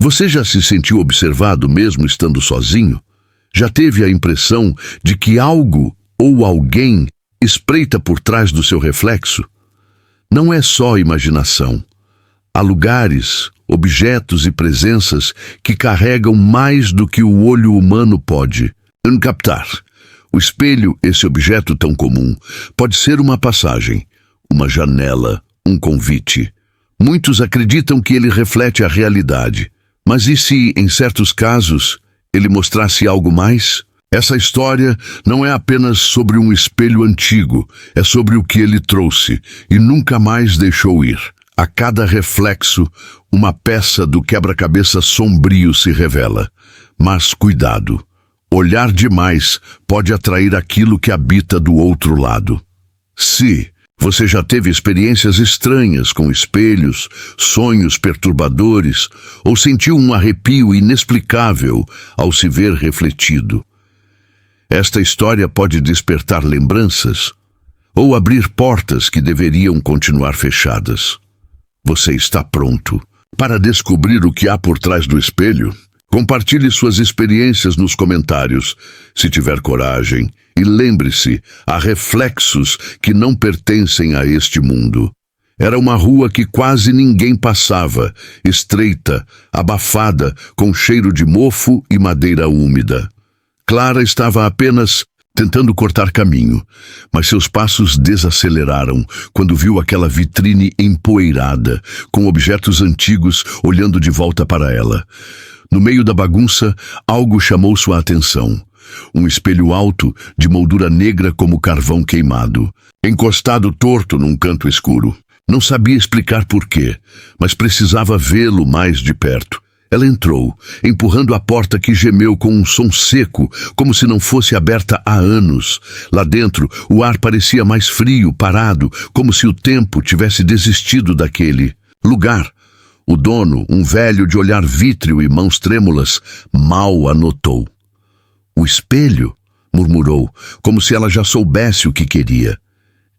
Você já se sentiu observado mesmo estando sozinho? Já teve a impressão de que algo ou alguém espreita por trás do seu reflexo? Não é só imaginação. Há lugares, objetos e presenças que carregam mais do que o olho humano pode captar. O espelho, esse objeto tão comum, pode ser uma passagem, uma janela, um convite. Muitos acreditam que ele reflete a realidade. Mas e se, em certos casos, ele mostrasse algo mais? Essa história não é apenas sobre um espelho antigo, é sobre o que ele trouxe e nunca mais deixou ir. A cada reflexo, uma peça do quebra-cabeça sombrio se revela. Mas cuidado, olhar demais pode atrair aquilo que habita do outro lado. Se você já teve experiências estranhas com espelhos, sonhos perturbadores, ou sentiu um arrepio inexplicável ao se ver refletido, esta história pode despertar lembranças ou abrir portas que deveriam continuar fechadas. Você está pronto para descobrir o que há por trás do espelho? Compartilhe suas experiências nos comentários, se tiver coragem, e lembre-se, há reflexos que não pertencem a este mundo. Era uma rua que quase ninguém passava, estreita, abafada, com cheiro de mofo e madeira úmida. Clara estava apenas tentando cortar caminho, mas seus passos desaceleraram quando viu aquela vitrine empoeirada, com objetos antigos olhando de volta para ela. No meio da bagunça, algo chamou sua atenção. Um espelho alto, de moldura negra como carvão queimado, encostado torto num canto escuro. Não sabia explicar porquê, mas precisava vê-lo mais de perto. Ela entrou, empurrando a porta que gemeu com um som seco, como se não fosse aberta há anos. Lá dentro, o ar parecia mais frio, parado, como se o tempo tivesse desistido daquele lugar. O dono, um velho de olhar vítreo e mãos trêmulas, mal a notou. "O espelho?", murmurou, como se ela já soubesse o que queria.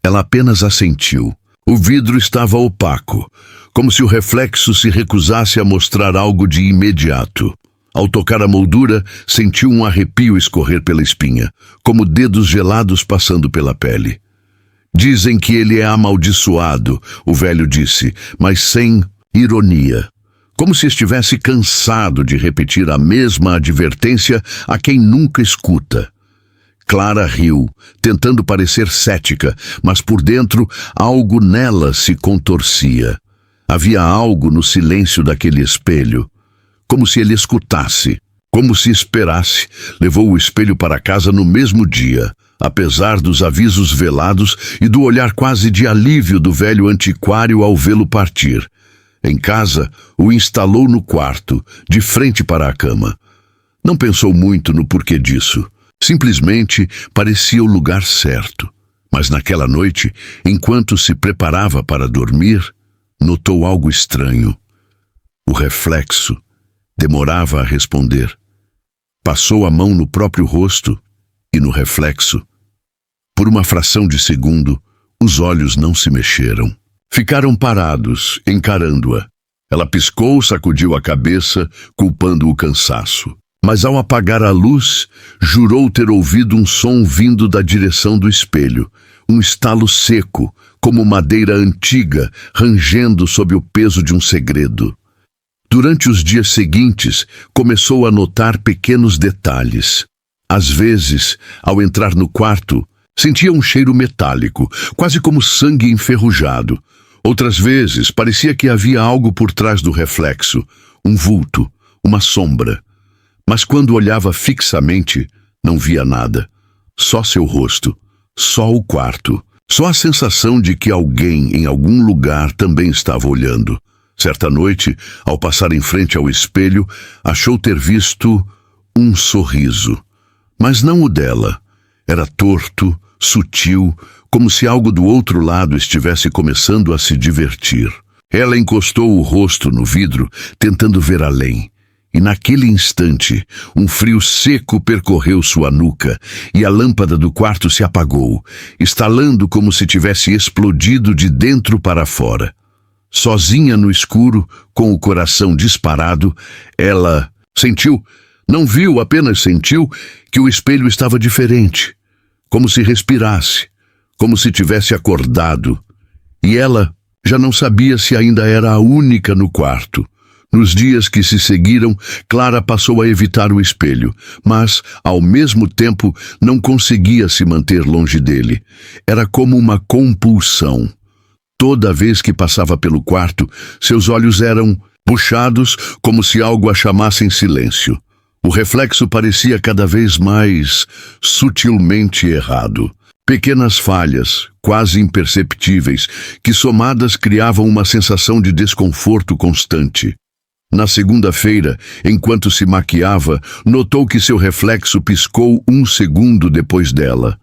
Ela apenas assentiu. O vidro estava opaco, como se o reflexo se recusasse a mostrar algo de imediato. Ao tocar a moldura, sentiu um arrepio escorrer pela espinha, como dedos gelados passando pela pele. "Dizem que ele é amaldiçoado", o velho disse, mas sem ironia, como se estivesse cansado de repetir a mesma advertência a quem nunca escuta. Clara riu, tentando parecer cética, mas por dentro algo nela se contorcia. Havia algo no silêncio daquele espelho, como se ele escutasse, como se esperasse. Levou o espelho para casa no mesmo dia, apesar dos avisos velados e do olhar quase de alívio do velho antiquário ao vê-lo partir. Em casa, o instalou no quarto, de frente para a cama. Não pensou muito no porquê disso. Simplesmente parecia o lugar certo. Mas naquela noite, enquanto se preparava para dormir, notou algo estranho. O reflexo demorava a responder. Passou a mão no próprio rosto e no reflexo. Por uma fração de segundo, os olhos não se mexeram. Ficaram parados, encarando-a. Ela piscou, sacudiu a cabeça, culpando o cansaço. Mas ao apagar a luz, jurou ter ouvido um som vindo da direção do espelho. Um estalo seco, como madeira antiga, rangendo sob o peso de um segredo. Durante os dias seguintes, começou a notar pequenos detalhes. Às vezes, ao entrar no quarto, sentia um cheiro metálico, quase como sangue enferrujado. Outras vezes, parecia que havia algo por trás do reflexo, um vulto, uma sombra. Mas quando olhava fixamente, não via nada. Só seu rosto, só o quarto, só a sensação de que alguém em algum lugar também estava olhando. Certa noite, ao passar em frente ao espelho, achou ter visto um sorriso. Mas não o dela. Era torto, sutil, como se algo do outro lado estivesse começando a se divertir. Ela encostou o rosto no vidro, tentando ver além. E naquele instante, um frio seco percorreu sua nuca e a lâmpada do quarto se apagou, estalando como se tivesse explodido de dentro para fora. Sozinha no escuro, com o coração disparado, ela sentiu, não viu, apenas sentiu que o espelho estava diferente, como se respirasse, como se tivesse acordado. E ela já não sabia se ainda era a única no quarto. Nos dias que se seguiram, Clara passou a evitar o espelho, mas, ao mesmo tempo, não conseguia se manter longe dele. Era como uma compulsão. Toda vez que passava pelo quarto, seus olhos eram puxados como se algo a chamasse em silêncio. O reflexo parecia cada vez mais sutilmente errado. Pequenas falhas, quase imperceptíveis, que somadas criavam uma sensação de desconforto constante. Na segunda-feira, enquanto se maquiava, notou que seu reflexo piscou 1 segundo depois dela.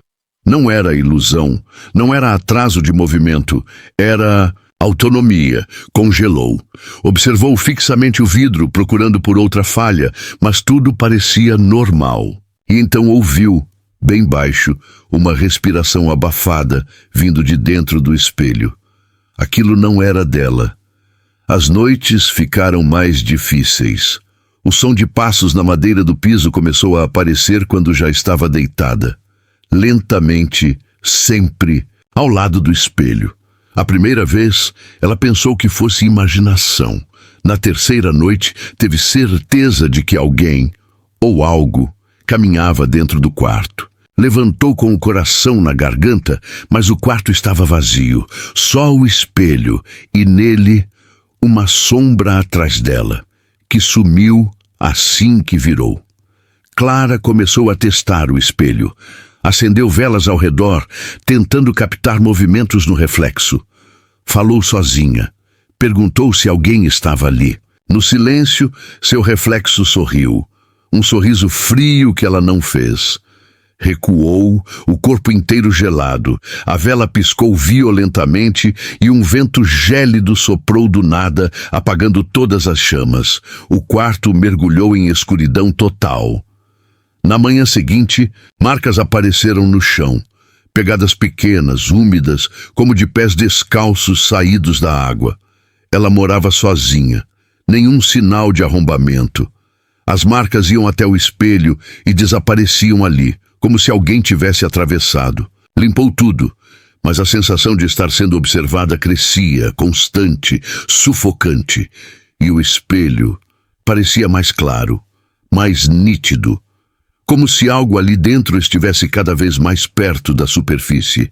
Não era ilusão, não era atraso de movimento, era autonomia. Congelou. Observou fixamente o vidro, procurando por outra falha, mas tudo parecia normal. E então ouviu, bem baixo, uma respiração abafada vindo de dentro do espelho. Aquilo não era dela. As noites ficaram mais difíceis. O som de passos na madeira do piso começou a aparecer quando já estava deitada. Lentamente, sempre, ao lado do espelho. A primeira vez, ela pensou que fosse imaginação. Na terceira noite, teve certeza de que alguém, ou algo, caminhava dentro do quarto. Levantou com o coração na garganta, mas o quarto estava vazio. Só o espelho, e nele, uma sombra atrás dela, que sumiu assim que virou. Clara começou a testar o espelho. Acendeu velas ao redor, tentando captar movimentos no reflexo. Falou sozinha. Perguntou se alguém estava ali. No silêncio, seu reflexo sorriu. Um sorriso frio que ela não fez. Recuou, o corpo inteiro gelado. A vela piscou violentamente e um vento gélido soprou do nada, apagando todas as chamas. O quarto mergulhou em escuridão total. Na manhã seguinte, marcas apareceram no chão. Pegadas pequenas, úmidas, como de pés descalços saídos da água. Ela morava sozinha. Nenhum sinal de arrombamento. As marcas iam até o espelho e desapareciam ali, como se alguém tivesse atravessado. Limpou tudo, mas a sensação de estar sendo observada crescia, constante, sufocante. E o espelho parecia mais claro, mais nítido, como se algo ali dentro estivesse cada vez mais perto da superfície.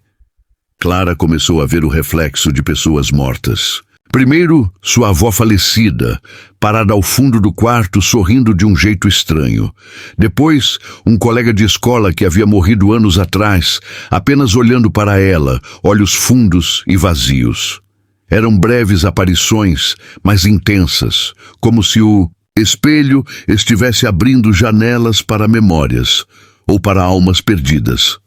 Clara começou a ver o reflexo de pessoas mortas. Primeiro, sua avó falecida, parada ao fundo do quarto, sorrindo de um jeito estranho. Depois, um colega de escola que havia morrido anos atrás, apenas olhando para ela, olhos fundos e vazios. Eram breves aparições, mas intensas, como se o espelho estivesse abrindo janelas para memórias, ou para almas perdidas.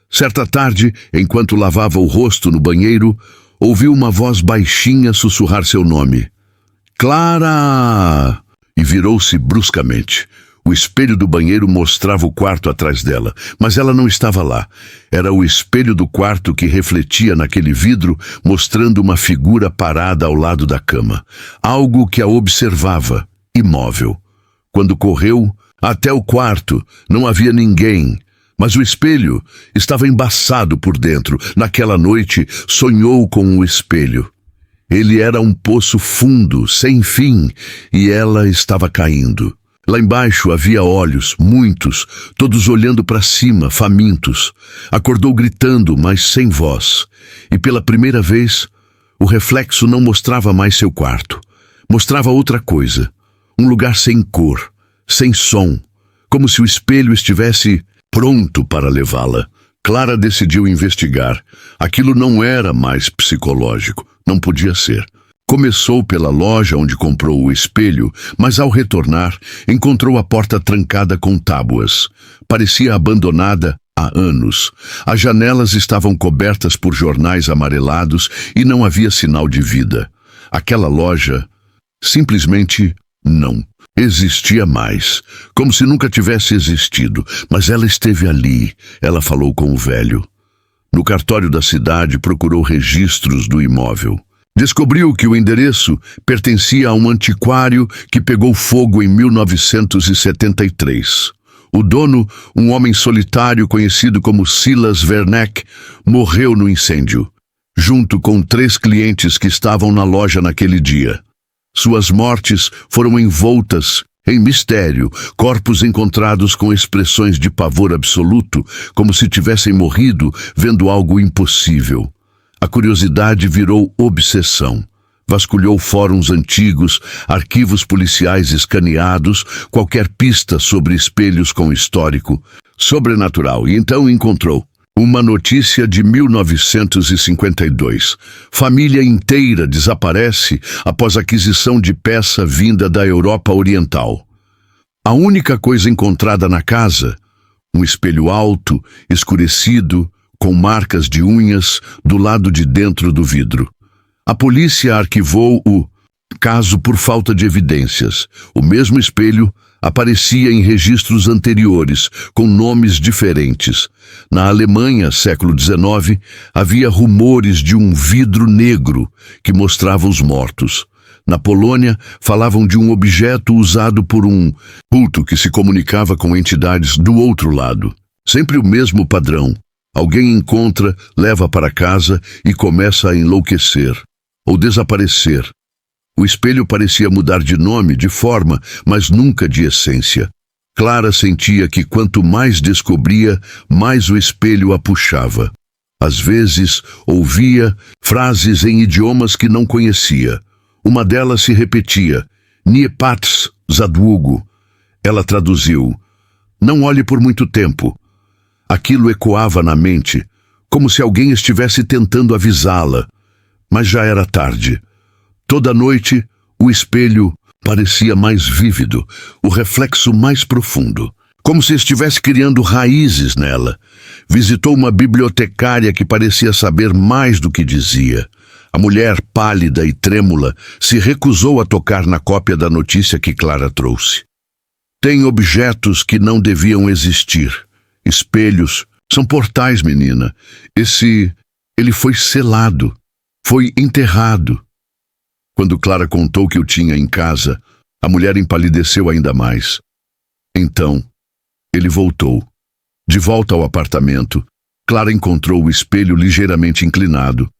Certa tarde, enquanto lavava o rosto no banheiro, ouviu uma voz baixinha sussurrar seu nome. Clara! E virou-se bruscamente. O espelho do banheiro mostrava o quarto atrás dela, mas ela não estava lá. Era o espelho do quarto que refletia naquele vidro, mostrando uma figura parada ao lado da cama. Algo que a observava, imóvel. Quando correu até o quarto, não havia ninguém. Mas o espelho estava embaçado por dentro. Naquela noite, sonhou com o espelho. Ele era um poço fundo, sem fim, e ela estava caindo. Lá embaixo havia olhos, muitos, todos olhando para cima, famintos. Acordou gritando, mas sem voz. E pela primeira vez, o reflexo não mostrava mais seu quarto. Mostrava outra coisa. Um lugar sem cor, sem som, como se o espelho estivesse pronto para levá-la. Clara decidiu investigar. Aquilo não era mais psicológico, não podia ser. Começou pela loja onde comprou o espelho, mas ao retornar, encontrou a porta trancada com tábuas. Parecia abandonada há anos. As janelas estavam cobertas por jornais amarelados e não havia sinal de vida. Aquela loja simplesmente não existia mais, como se nunca tivesse existido, mas ela esteve ali. Ela falou com o velho. No cartório da cidade, procurou registros do imóvel. Descobriu que o endereço pertencia a um antiquário que pegou fogo em 1973. O dono, um homem solitário conhecido como Silas Werneck, morreu no incêndio, junto com 3 clientes que estavam na loja naquele dia. Suas mortes foram envoltas em mistério, corpos encontrados com expressões de pavor absoluto, como se tivessem morrido vendo algo impossível. A curiosidade virou obsessão. Vasculhou fóruns antigos, arquivos policiais escaneados, qualquer pista sobre espelhos com histórico sobrenatural, e então encontrou uma notícia de 1952. Família inteira desaparece após aquisição de peça vinda da Europa Oriental. A única coisa encontrada na casa, um espelho alto, escurecido, com marcas de unhas do lado de dentro do vidro. A polícia arquivou o caso por falta de evidências. O mesmo espelho aparecia em registros anteriores, com nomes diferentes. Na Alemanha, século XIX, havia rumores de um vidro negro que mostrava os mortos. Na Polônia, falavam de um objeto usado por um culto que se comunicava com entidades do outro lado. Sempre o mesmo padrão. Alguém encontra, leva para casa e começa a enlouquecer ou desaparecer. O espelho parecia mudar de nome, de forma, mas nunca de essência. Clara sentia que quanto mais descobria, mais o espelho a puxava. Às vezes, ouvia frases em idiomas que não conhecia. Uma delas se repetia, Niepats Zadługu. Ela traduziu, não olhe por muito tempo. Aquilo ecoava na mente, como se alguém estivesse tentando avisá-la. Mas já era tarde. Toda noite, o espelho parecia mais vívido, o reflexo mais profundo, como se estivesse criando raízes nela. Visitou uma bibliotecária que parecia saber mais do que dizia. A mulher, pálida e trêmula, se recusou a tocar na cópia da notícia que Clara trouxe. Tem objetos que não deviam existir. Espelhos são portais, menina. Ele foi selado. Foi enterrado. Quando Clara contou que o tinha em casa, a mulher empalideceu ainda mais. Então, ele voltou. De volta ao apartamento, Clara encontrou o espelho ligeiramente inclinado,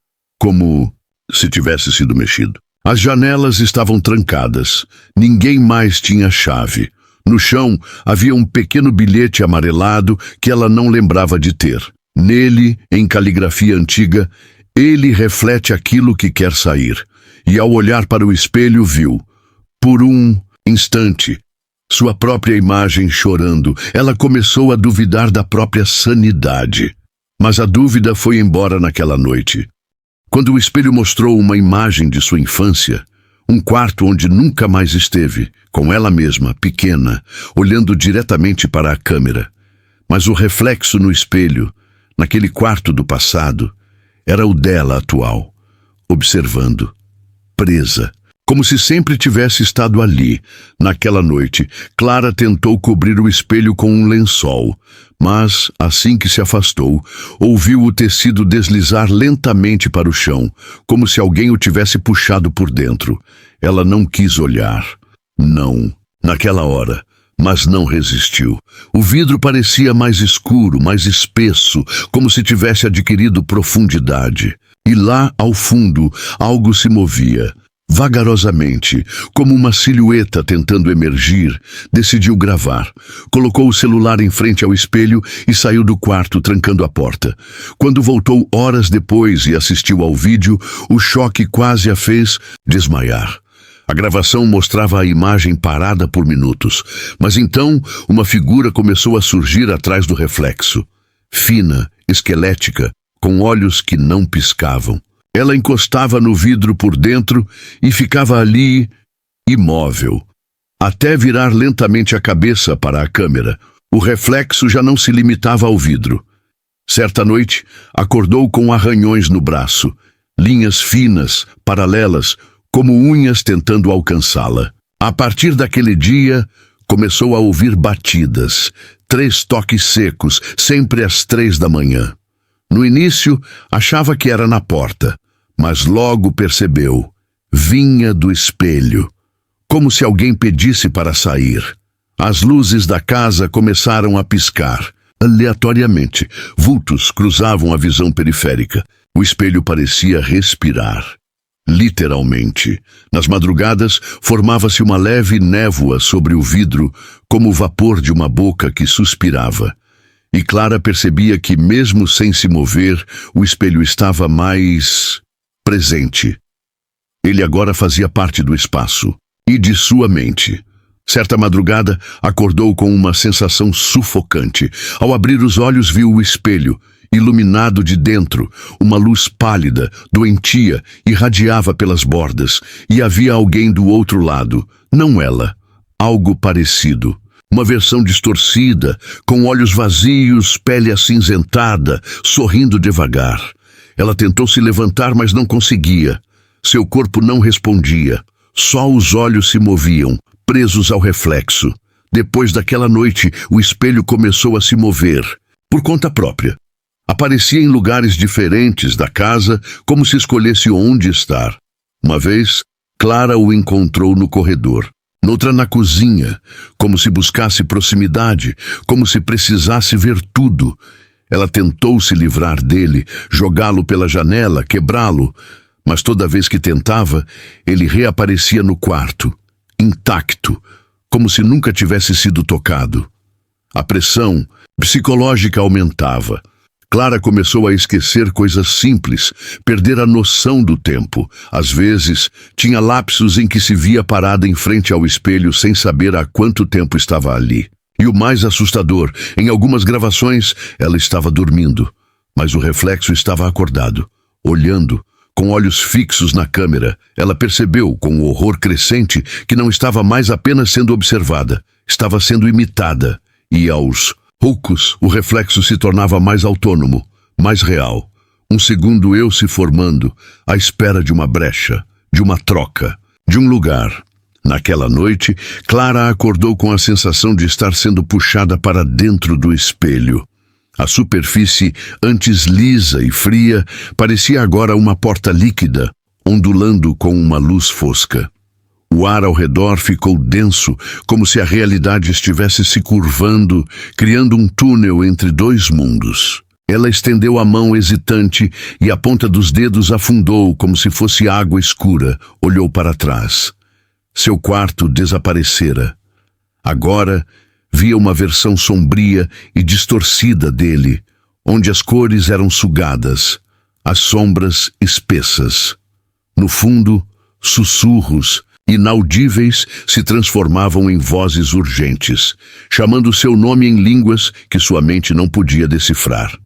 como se tivesse sido mexido. As janelas estavam trancadas. Ninguém mais tinha chave. No chão havia um pequeno bilhete amarelado que ela não lembrava de ter. Nele, em caligrafia antiga, ele reflete aquilo que quer sair. E ao olhar para o espelho viu, por um instante, sua própria imagem chorando. Ela começou a duvidar da própria sanidade. Mas a dúvida foi embora naquela noite. Quando o espelho mostrou uma imagem de sua infância, um quarto onde nunca mais esteve, com ela mesma, pequena, olhando diretamente para a câmera. Mas o reflexo no espelho, naquele quarto do passado, era o dela atual, observando, presa, como se sempre tivesse estado ali. Naquela noite, Clara tentou cobrir o espelho com um lençol, mas, assim que se afastou, ouviu o tecido deslizar lentamente para o chão, como se alguém o tivesse puxado por dentro. Ela não quis olhar. Não, naquela hora. Mas não resistiu. O vidro parecia mais escuro, mais espesso, como se tivesse adquirido profundidade. E lá, ao fundo, algo se movia. Vagarosamente, como uma silhueta tentando emergir, decidiu gravar. Colocou o celular em frente ao espelho e saiu do quarto, trancando a porta. Quando voltou horas depois e assistiu ao vídeo, o choque quase a fez desmaiar. A gravação mostrava a imagem parada por minutos, mas então uma figura começou a surgir atrás do reflexo. Fina, esquelética, com olhos que não piscavam. Ela encostava no vidro por dentro e ficava ali, imóvel, até virar lentamente a cabeça para a câmera. O reflexo já não se limitava ao vidro. Certa noite, acordou com arranhões no braço, linhas finas, paralelas, como unhas tentando alcançá-la. A partir daquele dia, começou a ouvir batidas, 3 toques secos, sempre às 3 da manhã. No início, achava que era na porta, mas logo percebeu. Vinha do espelho, como se alguém pedisse para sair. As luzes da casa começaram a piscar. Aleatoriamente, vultos cruzavam a visão periférica. O espelho parecia respirar. Literalmente. Nas madrugadas, formava-se uma leve névoa sobre o vidro, como o vapor de uma boca que suspirava. E Clara percebia que, mesmo sem se mover, o espelho estava mais presente. Ele agora fazia parte do espaço e de sua mente. Certa madrugada, acordou com uma sensação sufocante. Ao abrir os olhos, viu o espelho, iluminado de dentro. Uma luz pálida, doentia, irradiava pelas bordas, e havia alguém do outro lado. Não ela, algo parecido. Uma versão distorcida, com olhos vazios, pele acinzentada, sorrindo devagar. Ela tentou se levantar, mas não conseguia. Seu corpo não respondia. Só os olhos se moviam, presos ao reflexo. Depois daquela noite, o espelho começou a se mover, por conta própria. Aparecia em lugares diferentes da casa, como se escolhesse onde estar. Uma vez, Clara o encontrou no corredor. Noutra na cozinha, como se buscasse proximidade, como se precisasse ver tudo. Ela tentou se livrar dele, jogá-lo pela janela, quebrá-lo, mas toda vez que tentava, ele reaparecia no quarto, intacto, como se nunca tivesse sido tocado. A pressão psicológica aumentava. Clara começou a esquecer coisas simples, perder a noção do tempo. Às vezes, tinha lapsos em que se via parada em frente ao espelho sem saber há quanto tempo estava ali. E o mais assustador, em algumas gravações, ela estava dormindo, mas o reflexo estava acordado, olhando, com olhos fixos na câmera. Ela percebeu, com horror crescente, que não estava mais apenas sendo observada, estava sendo imitada. E aos poucos, o reflexo se tornava mais autônomo, mais real. Um segundo eu se formando, à espera de uma brecha, de uma troca, de um lugar. Naquela noite, Clara acordou com a sensação de estar sendo puxada para dentro do espelho. A superfície, antes lisa e fria, parecia agora uma porta líquida, ondulando com uma luz fosca. O ar ao redor ficou denso, como se a realidade estivesse se curvando, criando um túnel entre dois mundos. Ela estendeu a mão hesitante e a ponta dos dedos afundou como se fosse água escura. Olhou para trás. Seu quarto desaparecera. Agora, via uma versão sombria e distorcida dele, onde as cores eram sugadas, as sombras espessas. No fundo, sussurros inaudíveis se transformavam em vozes urgentes, chamando seu nome em línguas que sua mente não podia decifrar.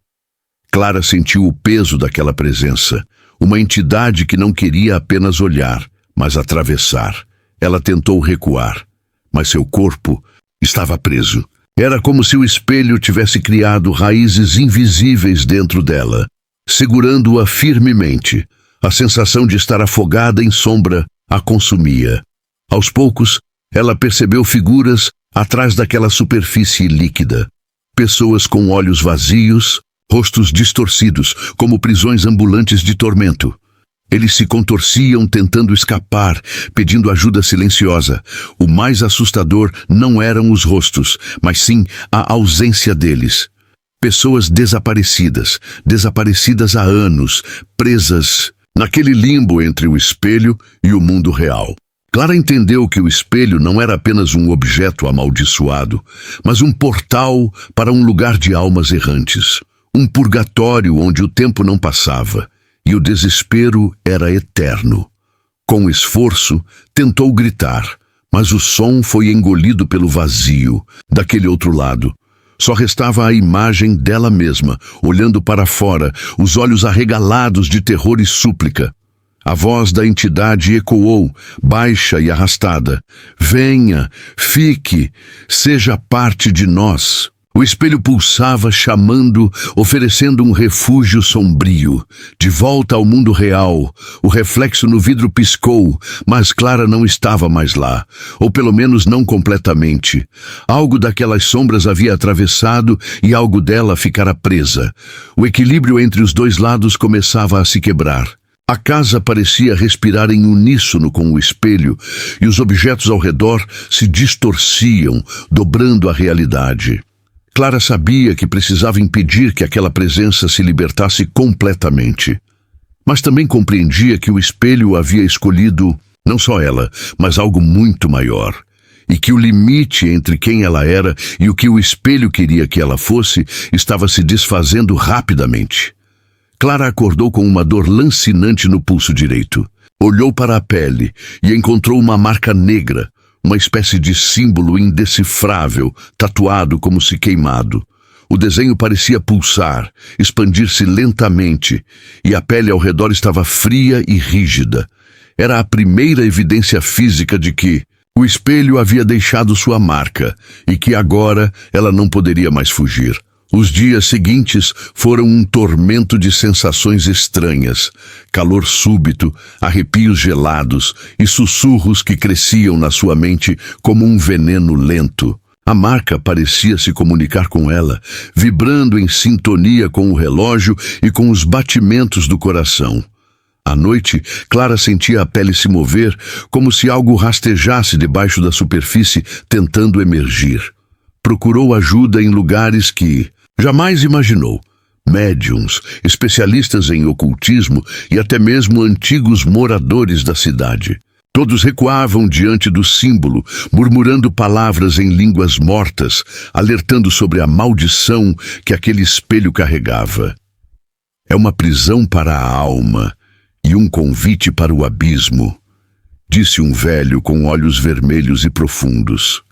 Clara sentiu o peso daquela presença, uma entidade que não queria apenas olhar, mas atravessar. Ela tentou recuar, mas seu corpo estava preso. Era como se o espelho tivesse criado raízes invisíveis dentro dela, segurando-a firmemente. A sensação de estar afogada em sombra a consumia. Aos poucos, ela percebeu figuras atrás daquela superfície líquida. Pessoas com olhos vazios, rostos distorcidos, como prisões ambulantes de tormento. Eles se contorciam tentando escapar, pedindo ajuda silenciosa. O mais assustador não eram os rostos, mas sim a ausência deles. Pessoas desaparecidas há anos, presas naquele limbo entre o espelho e o mundo real. Clara entendeu que o espelho não era apenas um objeto amaldiçoado, mas um portal para um lugar de almas errantes. Um purgatório onde o tempo não passava e o desespero era eterno. Com esforço, tentou gritar, mas o som foi engolido pelo vazio. Daquele outro lado, só restava a imagem dela mesma, olhando para fora, os olhos arregalados de terror e súplica. A voz da entidade ecoou, baixa e arrastada. Venha, fique, seja parte de nós. O espelho pulsava, chamando, oferecendo um refúgio sombrio. De volta ao mundo real, o reflexo no vidro piscou, mas Clara não estava mais lá, ou pelo menos não completamente. Algo daquelas sombras havia atravessado e algo dela ficara presa. O equilíbrio entre os dois lados começava a se quebrar. A casa parecia respirar em uníssono com o espelho e os objetos ao redor se distorciam, dobrando a realidade. Clara sabia que precisava impedir que aquela presença se libertasse completamente. Mas também compreendia que o espelho havia escolhido não só ela, mas algo muito maior. E que o limite entre quem ela era e o que o espelho queria que ela fosse estava se desfazendo rapidamente. Clara acordou com uma dor lancinante no pulso direito. Olhou para a pele e encontrou uma marca negra, uma espécie de símbolo indecifrável, tatuado como se queimado. O desenho parecia pulsar, expandir-se lentamente, e a pele ao redor estava fria e rígida. Era a primeira evidência física de que o espelho havia deixado sua marca e que agora ela não poderia mais fugir. Os dias seguintes foram um tormento de sensações estranhas, calor súbito, arrepios gelados e sussurros que cresciam na sua mente como um veneno lento. A marca parecia se comunicar com ela, vibrando em sintonia com o relógio e com os batimentos do coração. À noite, Clara sentia a pele se mover, como se algo rastejasse debaixo da superfície, tentando emergir. Procurou ajuda em lugares que jamais imaginou. Médiuns, especialistas em ocultismo e até mesmo antigos moradores da cidade. Todos recuavam diante do símbolo, murmurando palavras em línguas mortas, alertando sobre a maldição que aquele espelho carregava. É uma prisão para a alma e um convite para o abismo, disse um velho com olhos vermelhos e profundos.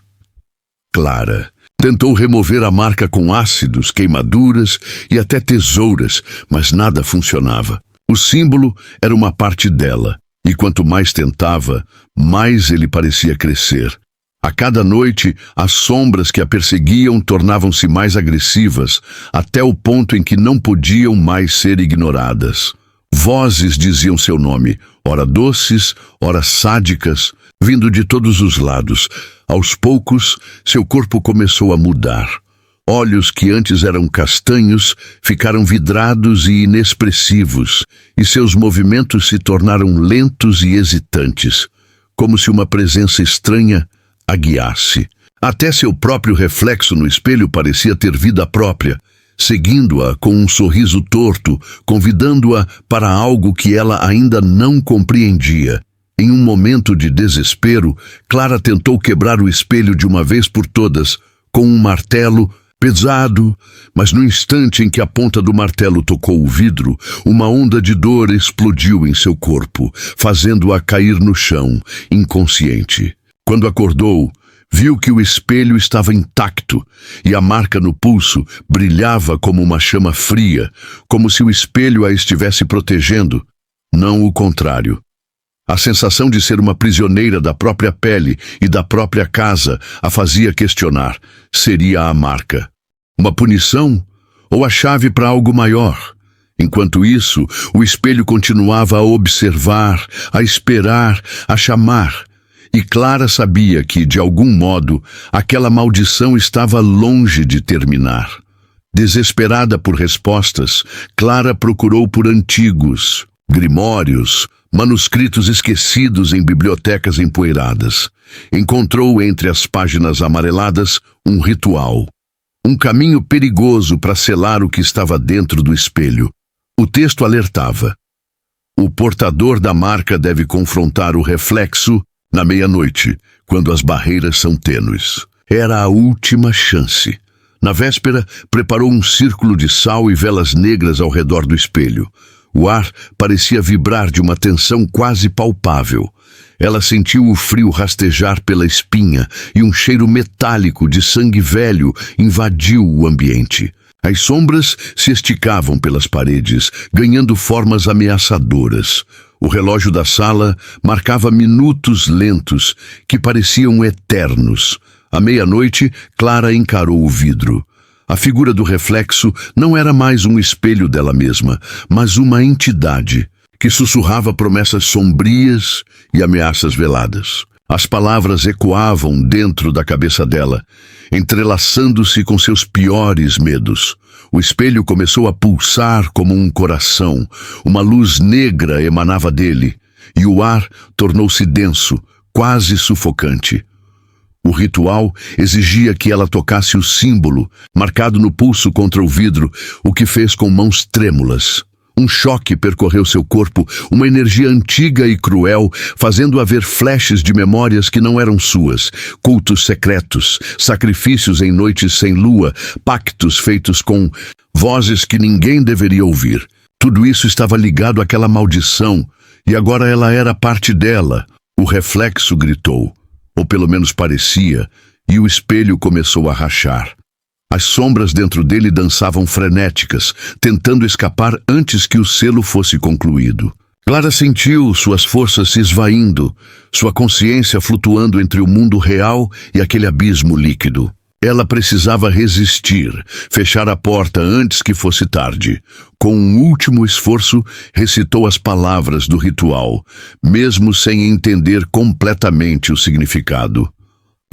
Clara tentou remover a marca com ácidos, queimaduras e até tesouras, mas nada funcionava. O símbolo era uma parte dela, e quanto mais tentava, mais ele parecia crescer. A cada noite, as sombras que a perseguiam tornavam-se mais agressivas, até o ponto em que não podiam mais ser ignoradas. Vozes diziam seu nome, ora doces, ora sádicas, vindo de todos os lados. Aos poucos, seu corpo começou a mudar. Olhos que antes eram castanhos ficaram vidrados e inexpressivos, e seus movimentos se tornaram lentos e hesitantes, como se uma presença estranha a guiasse. Até seu próprio reflexo no espelho parecia ter vida própria, seguindo-a com um sorriso torto, convidando-a para algo que ela ainda não compreendia. Em um momento de desespero, Clara tentou quebrar o espelho de uma vez por todas, com um martelo pesado, mas no instante em que a ponta do martelo tocou o vidro, uma onda de dor explodiu em seu corpo, fazendo-a cair no chão, inconsciente. Quando acordou, viu que o espelho estava intacto e a marca no pulso brilhava como uma chama fria, como se o espelho a estivesse protegendo, não o contrário. A sensação de ser uma prisioneira da própria pele e da própria casa a fazia questionar: seria a marca uma punição ou a chave para algo maior? Enquanto isso, o espelho continuava a observar, a esperar, a chamar. E Clara sabia que, de algum modo, aquela maldição estava longe de terminar. Desesperada por respostas, Clara procurou por antigos grimórios, manuscritos esquecidos em bibliotecas empoeiradas. Encontrou entre as páginas amareladas um ritual, um caminho perigoso para selar o que estava dentro do espelho. O texto alertava: o portador da marca deve confrontar o reflexo na meia-noite, quando as barreiras são tênues. Era a última chance. Na véspera, preparou um círculo de sal e velas negras ao redor do espelho. O ar parecia vibrar de uma tensão quase palpável. Ela sentiu o frio rastejar pela espinha e um cheiro metálico de sangue velho invadiu o ambiente. As sombras se esticavam pelas paredes, ganhando formas ameaçadoras. O relógio da sala marcava minutos lentos, que pareciam eternos. À meia-noite, Clara encarou o vidro. A figura do reflexo não era mais um espelho dela mesma, mas uma entidade que sussurrava promessas sombrias e ameaças veladas. As palavras ecoavam dentro da cabeça dela, entrelaçando-se com seus piores medos. O espelho começou a pulsar como um coração. Uma luz negra emanava dele, e o ar tornou-se denso, quase sufocante. O ritual exigia que ela tocasse o símbolo, marcado no pulso contra o vidro, o que fez com mãos trêmulas. Um choque percorreu seu corpo, uma energia antiga e cruel, fazendo-a ver flashes de memórias que não eram suas, cultos secretos, sacrifícios em noites sem lua, pactos feitos com vozes que ninguém deveria ouvir. Tudo isso estava ligado àquela maldição, e agora ela era parte dela. O reflexo gritou, ou pelo menos parecia, e o espelho começou a rachar. As sombras dentro dele dançavam frenéticas, tentando escapar antes que o selo fosse concluído. Clara sentiu suas forças se esvaindo, sua consciência flutuando entre o mundo real e aquele abismo líquido. Ela precisava resistir, fechar a porta antes que fosse tarde. Com um último esforço, recitou as palavras do ritual, mesmo sem entender completamente o significado.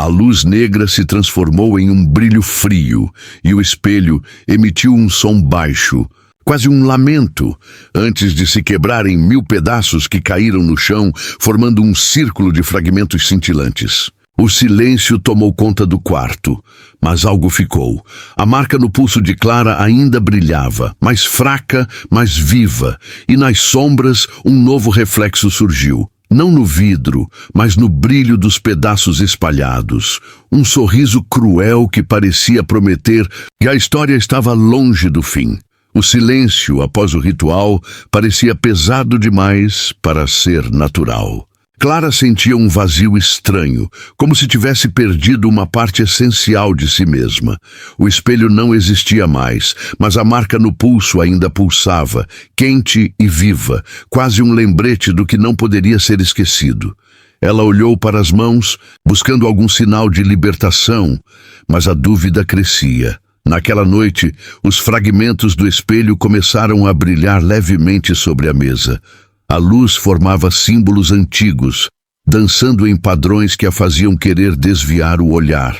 A luz negra se transformou em um brilho frio e o espelho emitiu um som baixo, quase um lamento, antes de se quebrar em 1000 pedaços que caíram no chão, formando um círculo de fragmentos cintilantes. O silêncio tomou conta do quarto, mas algo ficou. A marca no pulso de Clara ainda brilhava, mais fraca, mais viva, e nas sombras um novo reflexo surgiu. Não no vidro, mas no brilho dos pedaços espalhados. Um sorriso cruel que parecia prometer que a história estava longe do fim. O silêncio, após o ritual, parecia pesado demais para ser natural. Clara sentia um vazio estranho, como se tivesse perdido uma parte essencial de si mesma. O espelho não existia mais, mas a marca no pulso ainda pulsava, quente e viva, quase um lembrete do que não poderia ser esquecido. Ela olhou para as mãos, buscando algum sinal de libertação, mas a dúvida crescia. Naquela noite, os fragmentos do espelho começaram a brilhar levemente sobre a mesa. A luz formava símbolos antigos, dançando em padrões que a faziam querer desviar o olhar.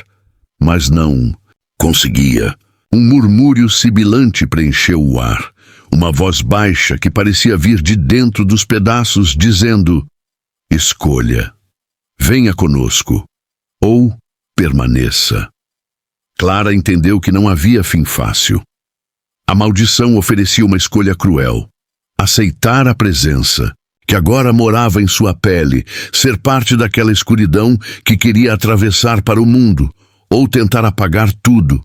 Mas não conseguia. Um murmúrio sibilante preencheu o ar. Uma voz baixa que parecia vir de dentro dos pedaços, dizendo: escolha. Venha conosco. Ou permaneça. Clara entendeu que não havia fim fácil. A maldição oferecia uma escolha cruel. Aceitar a presença, que agora morava em sua pele, ser parte daquela escuridão que queria atravessar para o mundo, ou tentar apagar tudo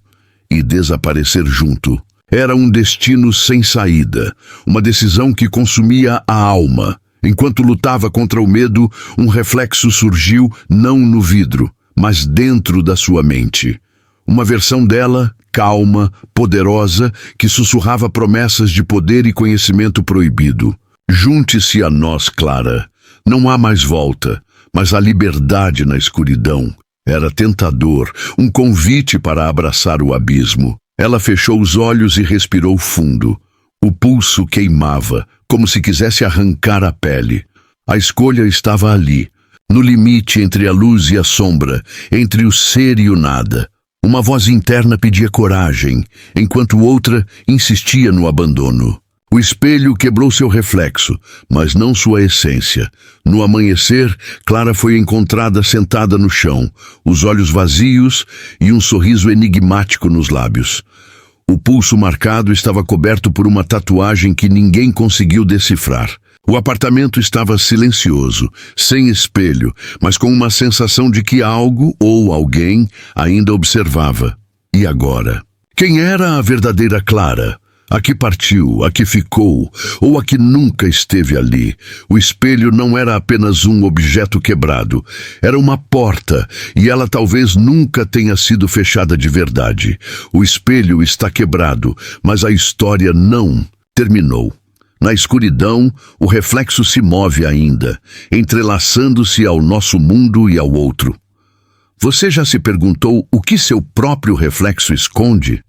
e desaparecer junto. Era um destino sem saída, uma decisão que consumia a alma. Enquanto lutava contra o medo, um reflexo surgiu não no vidro, mas dentro da sua mente. Uma versão dela, calma, poderosa, que sussurrava promessas de poder e conhecimento proibido. Junte-se a nós, Clara. Não há mais volta, mas a liberdade na escuridão. Era tentador, um convite para abraçar o abismo. Ela fechou os olhos e respirou fundo. O pulso queimava, como se quisesse arrancar a pele. A escolha estava ali, no limite entre a luz e a sombra, entre o ser e o nada. Uma voz interna pedia coragem, enquanto outra insistia no abandono. O espelho quebrou seu reflexo, mas não sua essência. No amanhecer, Clara foi encontrada sentada no chão, os olhos vazios e um sorriso enigmático nos lábios. O pulso marcado estava coberto por uma tatuagem que ninguém conseguiu decifrar. O apartamento estava silencioso, sem espelho, mas com uma sensação de que algo ou alguém ainda observava. E agora? Quem era a verdadeira Clara? A que partiu, a que ficou, ou a que nunca esteve ali? O espelho não era apenas um objeto quebrado, era uma porta, e ela talvez nunca tenha sido fechada de verdade. O espelho está quebrado, mas a história não terminou. Na escuridão, o reflexo se move ainda, entrelaçando-se ao nosso mundo e ao outro. Você já se perguntou o que seu próprio reflexo esconde?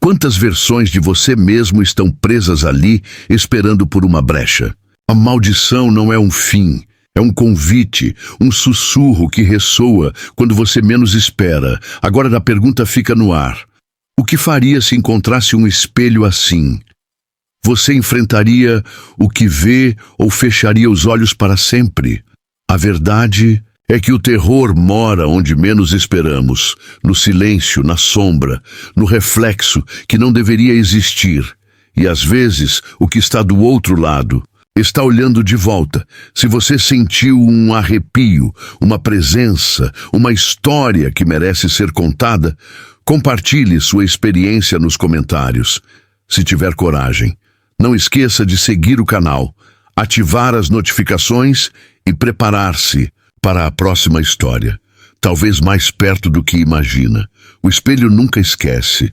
Quantas versões de você mesmo estão presas ali, esperando por uma brecha? A maldição não é um fim, é um convite, um sussurro que ressoa quando você menos espera. Agora a pergunta fica no ar. O que faria se encontrasse um espelho assim? Você enfrentaria o que vê ou fecharia os olhos para sempre? A verdade é que o terror mora onde menos esperamos, no silêncio, na sombra, no reflexo que não deveria existir. E às vezes, o que está do outro lado está olhando de volta. Se você sentiu um arrepio, uma presença, uma história que merece ser contada, compartilhe sua experiência nos comentários. Se tiver coragem, não esqueça de seguir o canal, ativar as notificações e preparar-se para a próxima história. Talvez mais perto do que imagina. O espelho nunca esquece.